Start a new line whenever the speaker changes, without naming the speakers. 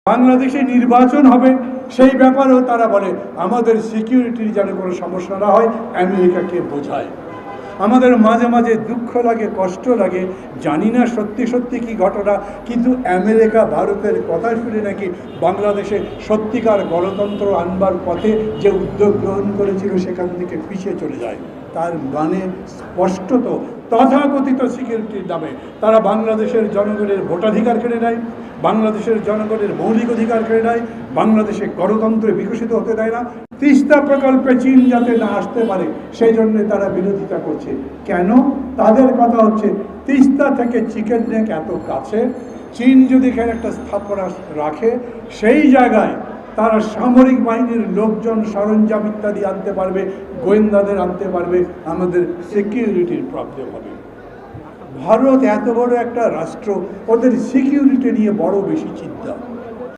বাংলাদেশে নির্বাচন হবে সেই ব্যাপারেও তারা বলে আমাদের সিকিউরিটির যেন কোনো সমস্যা না হয়, আমেরিকাকে বোঝায়। আমাদের মাঝে মাঝে দুঃখ লাগে, কষ্ট লাগে, জানি না সত্যি সত্যি কি ঘটনা, কিন্তু আমেরিকা ভারতের কথা শুনে নাকি বাংলাদেশে সত্যিকার গণতন্ত্র আনবার পথে যে উদ্যোগ গ্রহণ করেছিল সেখান থেকে পিছিয়ে চলে যায়। তার মানে স্পষ্টত তথাকথিত সিকিউরিটির নামে তারা বাংলাদেশের জনগণের ভোটাধিকার কেড়ে নেয়, বাংলাদেশের জনগণের মৌলিক অধিকার কেড়ে নেয়, বাংলাদেশে গণতন্ত্র বিকশিত হতে দেয় না। তিস্তা প্রকল্পে চীন যাতে না আসতে পারে সেই জন্য তারা বিরোধিতা করছে। কেন? তাদের কথা হচ্ছে তিস্তা থেকে চিকেন নেক এত কাছে, চীন যদি এখানে একটা স্থাপনা রাখে সেই জায়গায় তারা সামরিক বাহিনীর লোকজন, সরঞ্জাম ইত্যাদি আনতে পারবে, গোয়েন্দাদের আনতে পারবে, আমাদের সিকিউরিটির প্রবলেম হবে। ভারত এত বড় একটা রাষ্ট্র, ওদের সিকিউরিটি নিয়ে বড় বেশি চিন্তা।